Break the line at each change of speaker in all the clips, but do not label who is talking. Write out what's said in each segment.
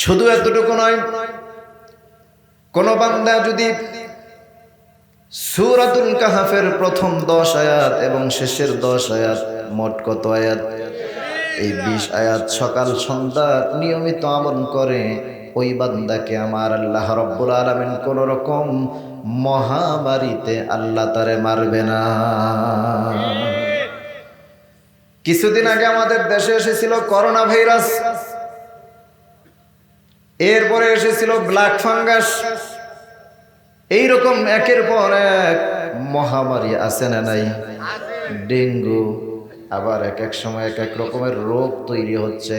শুধু এতটুকু নয়, কোন বান্দা যদি সূরাতুল কাহাফের প্রথম 10 আয়াত এবং শেষের 10 আয়াত, মোট কত আয়াত? এই 20 আয়াত সকাল সন্ধ্যা নিয়মিত আমল করে, ওই বান্দাকে আমার আল্লাহ রাব্বুল আলামিন কোন রকম মহামারীতে আল্লাহ তারে মারবে না। কিছুদিন আগে আমাদের দেশে এসেছিল করোনা ভাইরাস, এরপরে এসেছিল ব্ল্যাক ফাঙ্গাস, এইরকম একের পর এক মহামারী আছে না নাই? ডেঙ্গু, আবার এক এক সময় এক এক রকমের রোগ তৈরি হচ্ছে।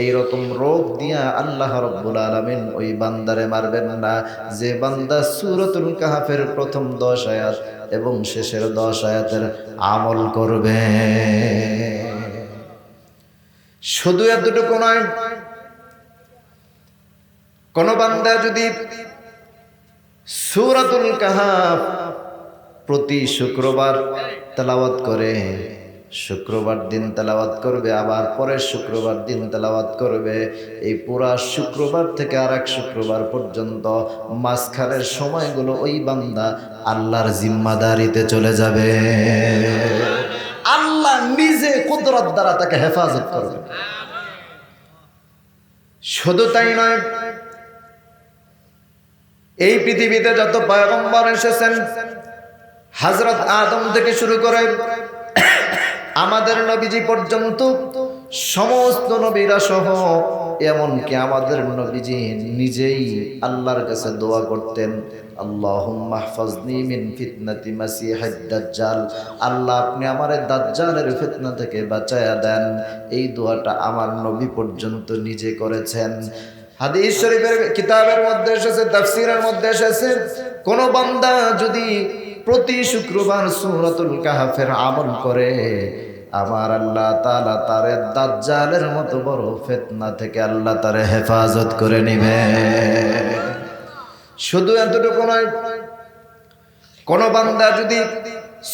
এই রকম রোগ দিয়া আল্লাহ রাব্বুল আলামিন ওই বান্দারে মারবেন না যে বান্দা সূরাতুল কাহাফের প্রথম 10 আয়াত এবং শেষের 10 আয়াতের আমল করবে। শুধু এতটুকু নয়, কোন বান্দা যদি সূরাতুল কাহাফ প্রতি শুক্রবার তেলাওয়াত করে, শুক্রবার দিন তেলাওয়াত করবে, আবার পরের শুক্রবার দিন তেলাওয়াত করবে, এই পুরা শুক্রবার থেকে আরেক শুক্রবার পর্যন্ত মাঝখানের সময়গুলো ওই বান্দা আল্লাহর জিম্মাদারিতে চলে যাবে। আল্লাহ নিজে কুদরত দ্বারা তাকে হেফাজত করবে। শুধু তাই নয়, এই পৃথিবীতে যত পয়গম্বর এসেছেন, হযরত আদম থেকে শুরু করে আমাদের নবীজি পর্যন্ত সমস্ত নবীরা সহ, এমনকি আমাদের নবীজি নিজেই আল্লাহর কাছে দোয়া করতেন, আল্লাহুম্মা হফাজনি মিন ফিতনাতি মাসিহিদ দাজ্জাল, আল্লাহ আপনি আমারে দাজ্জালের ফিতনা থেকে বাঁচায়া দেন। এই দোয়াটা আমার নবী পর্যন্ত নিজে করেছেন। হাদিস শরীফের কিতাবের মধ্যে এসেছে, তাফসীরের মধ্যে এসেছে, কোন বান্দা যদি প্রতি শুক্রবার সূরাতুল কাহাফের আমল করে, আমার আল্লাহ তাআলা তারে দাজ্জালের মতো বড় ফিতনা থেকে আল্লাহ তারে হেফাজত করে নেবে। শুধু এতটুকু নয়, কোন বান্দা যদি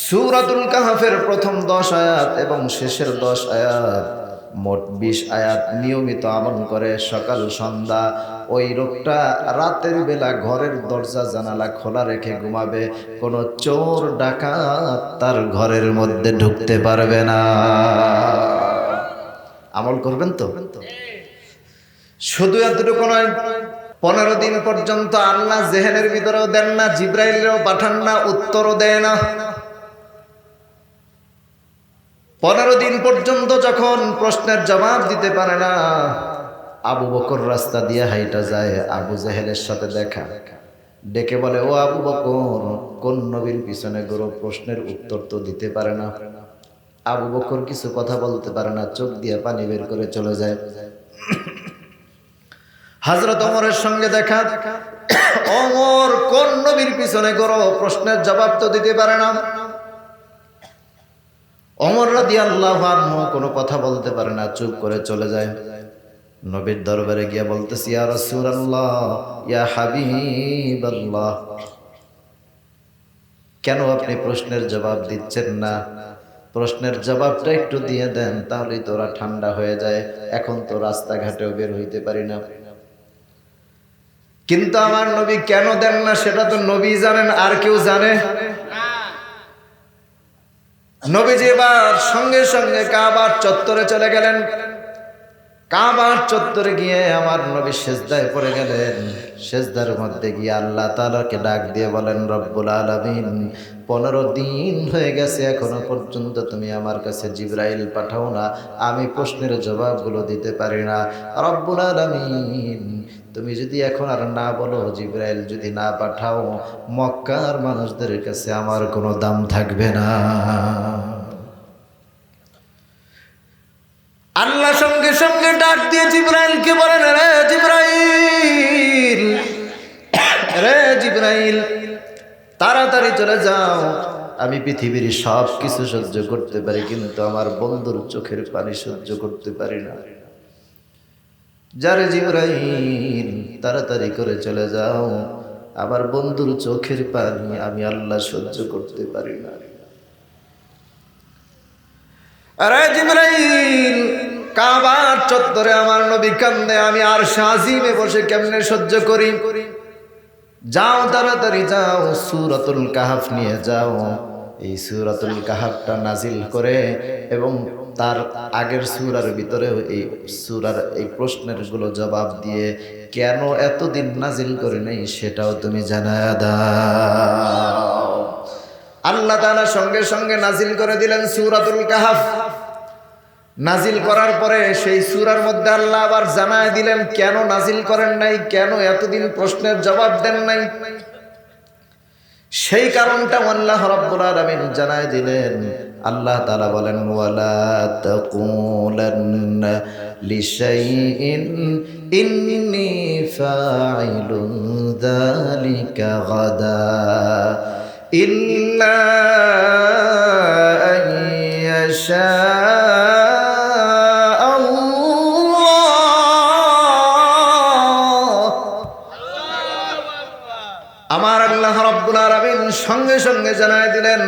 সূরাতুল কাহাফের প্রথম 10 আয়াত এবং শেষের 10 আয়াত, মোট 20 আয়াত নিয়মিত আমল করে সকাল সন্ধ্যা, ওই লোকটা রাতের বেলা ঘরের দরজা জানালা খোলা রেখে ঘুমাবে, কোন চোর ডাকাত তার ঘরের মধ্যে ঢুকতে পারবে না। আমল করবেন তো? শুধু এতটুকু নয়, 15 দিন পর্যন্ত আল্লাহ জেহেনের ভিতরেও দেন না, জিব্রাইলেরও পাঠান না, উত্তরও দেয় না। 15 দিন পর্যন্ত যখন প্রশ্নের জবাব দিতে পারে না, আবু বকর রাস্তা দিয়ে হাইটা যায়, আবু জেহেলের সাথে দেখা, ডেকে বলে, ও আবু বকর, কোন নবীর পিছনে গরু? প্রশ্নের উত্তর তো দিতে পারে না। আবু বকর কিছু কথা বলতে পারে না, চোখ দিয়ে পানি বের করে চলে যায়। হযরত ওমরের সঙ্গে দেখা, ওমর কোন নবীর পিছনে গরু? প্রশ্নের জবাব তো দিতে পারে না। ওমর রাদিয়াল্লাহু আনহু কোনো কথা বলতে পারে না, চুপ করে চলে যায়। নবীর দরবারে গিয়া বলতেছি, ইয়া রাসূলুল্লাহ, ইয়া হাবিবাল্লাহ, কেন আপনি প্রশ্নের জবাব দিচ্ছেন না? প্রশ্নের জবাবটা একটু দিয়ে দেন, তাহলেই তোরা ঠান্ডা হয়ে যায়। এখন তো রাস্তাঘাটেও বের হইতে পারি না। কিন্তু আমার নবী কেন দেন না সেটা তো নবী জানেন, আর কেউ জানে? নবীজি এবার সঙ্গে সঙ্গে কাবার চত্বরে চলে গেলেন। কাবার চত্বরে গিয়ে আমার নবী সেজদায় পড়ে গেলেন। সেজদার মধ্যে গিয়ে আল্লাহ তাআলাকে ডাক দিয়ে বলেন, রব্বুল আলামিন, 15 দিন হয়ে গেছে, এখনো পর্যন্ত তুমি আমার কাছে জিবরাইল পাঠাও না, আমি প্রশ্নের জবাবগুলো দিতে পারি না। রব্বুল আলামিন, তুমি যদি এখন আর না বলো, জিবরাইল যদি না পাঠাও, মক্কার মানুষদের কাছে আমার কোনো দাম থাকবে না। আল্লাহ সঙ্গে সঙ্গে ডাক দিয়ে জিবরাইলকে বলেন, রে জিবরাইল, রে জিবরাইল, তাড়াতাড়ি চলে যাও। আমি পৃথিবীর সব কিছু সহ্য করতে পারি, কিন্তু আমার বন্ধুর চোখের পানি সহ্য করতে পারি না। যারে জিবরাইল, তাড়াতাড়ি করে চলে যাও, আমার বন্ধুর চোখের পানি আমি আল্লাহ সহ্য করতে পারি না। আরে জিবরাইল, কাবার চত্বরে আমার নবী কান্দে, আমি আর শাজিমে বসে কেমনে সহ্য করি। যাও তাড়াতাড়ি যাও, সূরাতুল কাহাফ নিয়ে যাও। এই সূরাতুল কাহাফটা নাজিল করে এবং তার আগের সূরার ভিতরেও এই সূরার এই প্রশ্নের গুলো জবাব দিয়ে কেন এতদিন নাজিল করে নাই সেটাও তুমি জানায়া দাও। আল্লাহ তাআলা সঙ্গে সঙ্গে নাজিল করে দিলেন সূরাতুল কাহাফ। নাজিল করার পরে সেই সূরার মধ্যে আল্লাহ আবার জানায় দিলেন কেন নাজিল করেন নাই, কেন এতদিন প্রশ্নের জবাব দেন নাই। সেই কারণটা আল্লাহ রাব্বুল আলামিন জানায় দিলেন। আল্লাহ তাআলা বলেন, ওয়ালা তাকুলান্না লিশাইইন ইন্নী ফাইলুন যালিকা গাদা ইল্লা আইয়াশা আমার আল্লাহ রাব্বুল আলামিন সঙ্গে সঙ্গে জানায় দিলেন,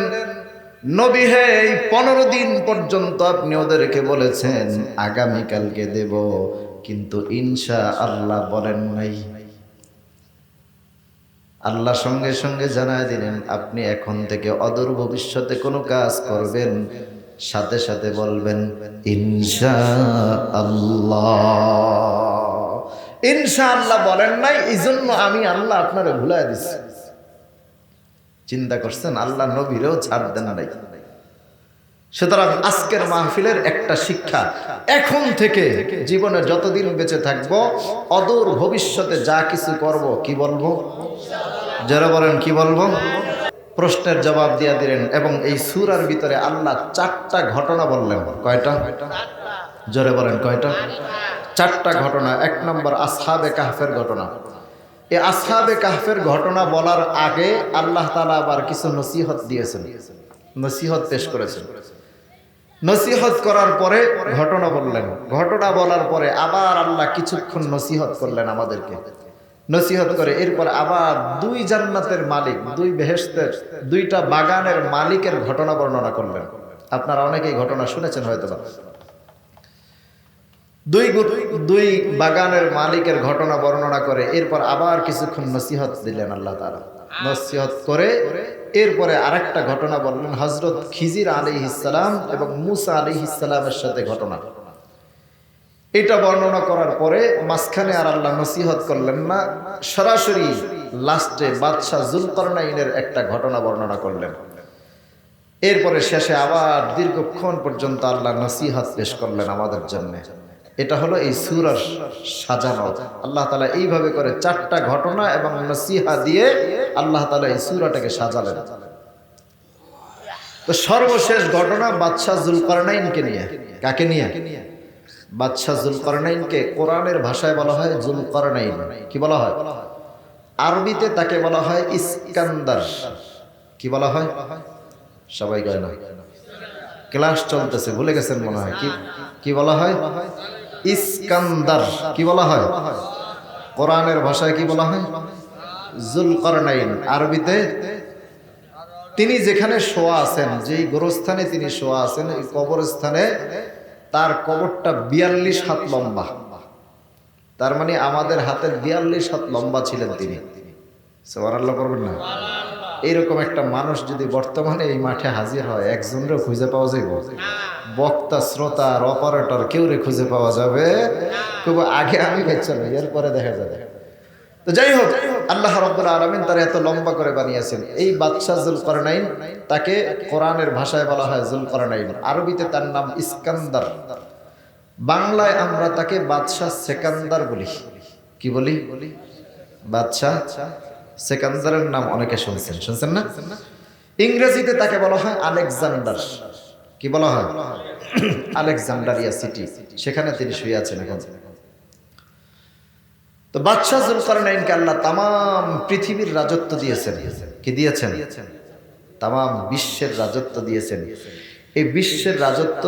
নবী হে, এই 15 দিন পর্যন্ত আপনি ওদেরকে বলেছেন আগামীকালকে দেব, কিন্তু ইনশাআল্লাহ বলেন নাই। আল্লাহ সঙ্গে সঙ্গে জানায় দিলেন, আপনি এখন থেকে অদূর ভবিষ্যতে কোনো কাজ করবেন সাথে সাথে বলবেন ইনশাআল্লাহ। ইনশাআল্লাহ বলেন নাই, এই জন্য আমি আল্লাহ আপনারে ভুলায় দিচ্ছি। চিন্তা করছেন, আল্লাহ নবীরেও ছাড় দেন নাই। সুতরাং আজকের মাহফিলের একটা শিক্ষা, এখন থেকে জীবনে যতদিন বেঁচে থাকবো অদূর ভবিষ্যতে যা কিছু করব কি বলবো? যারা বলেন কি বলবো? প্রশ্নের জবাব দিয়ে দিলেন। এবং এই সূরার ভিতরে আল্লাহ 4টা ঘটনা বললেন। কয়টা? জোরে বলেন কয়টা? 4টা ঘটনা। 1 নম্বর আসহাবে কাহফের ঘটনা। এই আসহাবে কাহফের ঘটনা বলার আগে আল্লাহ তাআলা আবার কিছু নসিহত দিয়েছেন, নসিহত পেশ করেছেন। নসিহত করার পরে ঘটনা বললেন। ঘটনা বলার পরে আবার আল্লাহ কিছুক্ষণ নসিহত করলেন আমাদেরকে। নসিহত করে এরপর আবার 2 জান্নাতের মালিক, 2 বেহেশতের 2টা বাগানের মালিকের ঘটনা বর্ণনা করলেন। আপনারা অনেকেই ঘটনা শুনেছেন হয়তো। 2 বাগানের মালিকের ঘটনা বর্ণনা করে এরপর আবার কিছুক্ষণ নসিহত দিলেন আল্লাহ তাআলা। নসিহত করে এরপরে আরেকটা ঘটনা বললেন, হযরত খিজির আলাইহিস সালাম এবং মূসা আলাইহিস সালামের সাথে ঘটনা। এটা বর্ণনা করার পরে মাঝখানে আর আল্লাহ নসিহত করলেন না, সরাসরি লাস্টে বাদশাহ যুলকারনাইনের একটা ঘটনা বর্ণনা করলেন। এরপরে শেষে আবার দীর্ঘক্ষণ পর্যন্ত আল্লাহ নসিহত পেশ করলেন আমাদের জন্য। এটা হলো এই সূরার সাজানো। আল্লাহ তাআলা এইভাবে করে 4টা ঘটনা এবং নসিহা দিয়ে আল্লাহ তাআলা এই সূরাটাকে সাজালেন। তো সর্বশেষ ঘটনা বাদশাহ যুলকারনাইনকে নিয়ে। কাকে নিয়ে? বাদশাহ যুলকারনাইনকে কোরআনের ভাষায় বলা হয় যুলকারনাইন। কি বলা হয়? আরবিতে তাকে বলা হয় ইস্কান্দার। কি বলা হয়? সবাই কয় না, ক্লাস চলতেছে, ভুলে গেছেন মনে হয়। কি বলা হয়? ইস্কান্দার। কি বলা হয়? কোরআনের ভাষায় কি বলা হয়? যুলকারনাইন। আরবিতে তিনি যেখানে শোয়া আছেন, যেই গোরস্থানে তিনি শোয়া আছেন, এই কবরস্থানে তার কবরটা 42 হাত লম্বা। তার মানে আমাদের হাতের 42 হাত লম্বা ছিলেন তিনি। সুবহানাল্লাহ করবেন না? এইরকম একটা মানুষ যদি বর্তমানে এই মাঠে হাজির হয়, একজনেরও খুঁজে পাওয়া যাবে? বক্তা, শ্রোতা আর অপারেটর কেউরে খুঁজে পাওয়া যাবে? খুব আগে আমি বেঁচে নেই, এরপরে দেখা যাবে। তো যাই হোক, আল্লাহ রাব্বুল আলামিন তার এত লম্বা করে বানিয়েছেন। এই বাদশাহ যুলকারনাইন, তাকে কোরআনের ভাষায় বলা হয় যুলকারনাইন, আরবিতে তার নাম ইস্কান্দার। বাংলায় আমরা তাকে বাদশাহ সেকান্দার বলি। কি বলি? বাদশাহ সেকান্দারের নাম অনেকে শুনছেন না? ইংরেজিতে তাকে বলা হয় আলেকজান্ডার। কি বলা হয়? আলেকজান্ডারিয়া সিটি, সেখানে তিনি শুয়ে আছেন এখন। তো বাদশাহ যুলকারনাইনকে আল্লাহ তামাম পৃথিবীর রাজত্ব দিয়েছেন। কি দিয়েছেন? তামাম বিশ্বের রাজত্ব দিয়েছেন। এই বিশ্বের রাজত্ব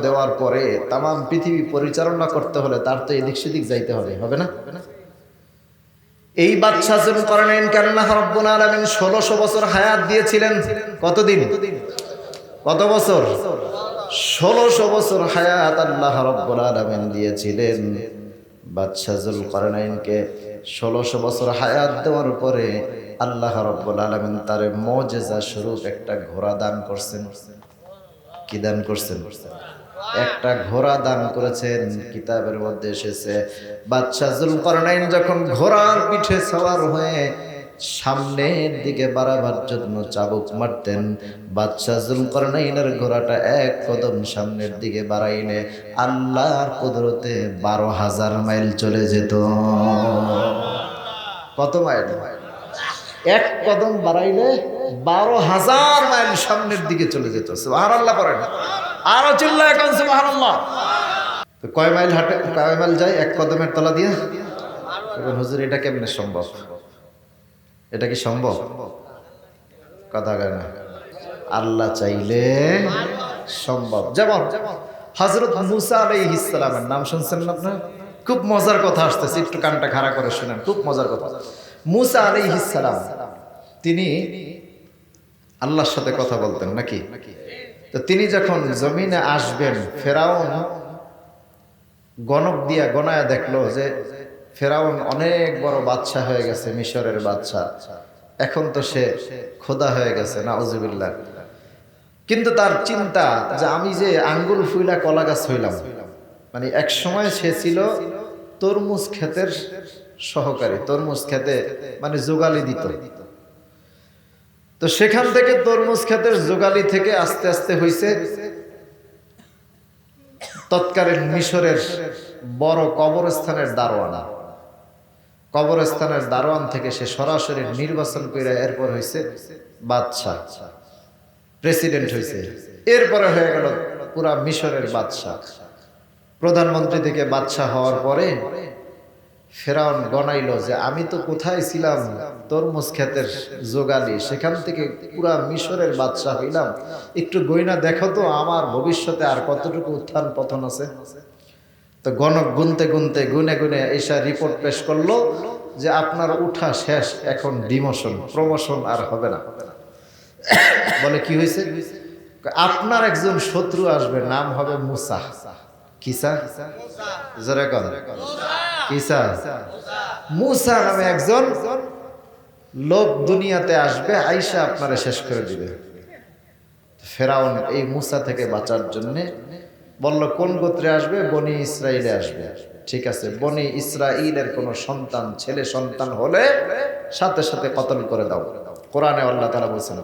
দেওয়ার পরে তামাম পৃথিবী পরিচালনা করতে হলে তার তো এদিক সেদিক যাইতে হবে, হবে না? এই বাদশাহ যুলকারনাইনকে আল্লাহ রাব্বুল আলামিন 1600 বছর হায়াত দিয়েছিলেন। কতদিন? কত বছর? 1600 বছর হায়াত আল্লাহ রাব্বুল আলামিন দিয়েছিলেন বাদশা যুলকারনাইনকে। 1600 বছর হায়াত দেওয়ার পরে আল্লাহ রাব্বুল আলামিন তার মুজিজা স্বরূপ একটা ঘোড়া দান করছেন। কি দান করছেন? একটা ঘোড়া দান করেছেন। কিতাবের মধ্যে এসেছে বাদশা যুলকারনাইন যখন ঘোড়ার পিঠে সওয়ার হয়ে সামনের দিকে বাড়াবার জন্য চাবুক মারতেন, বাদশা যুলকারনাইনের ঘোড়াটা এক কদম সামনের দিকে বাড়াইলে আল্লাহর কুদরতে 12,000 মাইল চলে যেত। কত মাইল? এক কদম বাড়াইলে 12,000 মাইল সামনের দিকে চলে যেত। সুবহানাল্লাহ পড়েন, আরো চিল্লায় এখন সুবহানাল্লাহ। তো কয় মাইল হাঁটে, কয় মাইল যায় এক কদমের তলা দিয়ে? হুজুর এটা কেমনে সম্ভব? এটা কি সম্ভব? কথা কয় না। আল্লাহ চাইলে সম্ভব। যেমন হযরত মুসা আলাইহিস সালামের নাম শুনছেন না আপনারা? খুব মজার কথা আসতেছে, একটু কানটা খাড়া করে শুনেন, খুব মজার কথা। মুসা আলাইহিস সালাম তিনি আল্লাহর সাথে কথা বলতেন নাকি? তো তিনি যখন জমিনে আসবেন, ফেরাউন গণক দিয়া গণায়া দেখলো যে ফেরাউন অনেক বড় বাদশা হয়ে গেছে, মিশরের বাদশা। এখন তো সে খোদা হয়ে গেছে, নাউজুবিল্লাহ। কিন্তু তার চিন্তা যে আমি যে আঙ্গুল ফুইলা কলা গাছ হইলাম, মানে এক সময় সে ছিল তরমুজ ক্ষেতের সহকারী, তরমুজ খেতে মানে যোগালি দিত। তো সেখান থেকে তরমুজ ক্ষেতের যোগালি থেকে আস্তে আস্তে হইছে তৎকালীন মিশরের বড় কবরস্থানের দারোয়ান। কবরস্থানের দারোয়ান থেকে সে সরাসরি নির্বাচন করে এরপর হয়েছে বাদশাহ, প্রেসিডেন্ট হয়েছে। এরপরে হয়ে গেল পুরা মিশরের বাদশাহ। প্রধানমন্ত্রী থেকে বাদশাহ হওয়ার পরে ফেরাউন গনাইল যে আমি তো কোথায় ছিলাম, তরমুজ ক্ষেতের যোগালি, সেখান থেকে পুরা মিশরের বাদশাহ হইলাম। একটু গয়না দেখো তো আমার ভবিষ্যতে আর কতটুকু উত্থান পতন আছে। তো গণক গুনতে গুনতে গুনে গুনে এসা রিপোর্ট পেশ করলো যে আপনার উঠা শেষ, এখন ডিমোশন, প্রমোশন আর হবে না। বলে কি হয়েছে? আপনার একজন শত্রু আসবে, নাম হবে মুসা। কিসা? জোরে কর। কিসা? মুসা নামে একজন লোক দুনিয়াতে আসবে, আইসা আপনারা শেষ করে দিবে। ফেরাউন এই মুসা থেকে বাঁচার জন্যে বলল কোন গোত্রে আসবে? বনি ইসরাইলে আসবে। ঠিক আছে, বনি ইসরাইলের কোন সন্তান, ছেলে সন্তান হলে সাথে সাথে কতল করে দাও। কোরআনে আল্লাহ তাআলা বলেছেন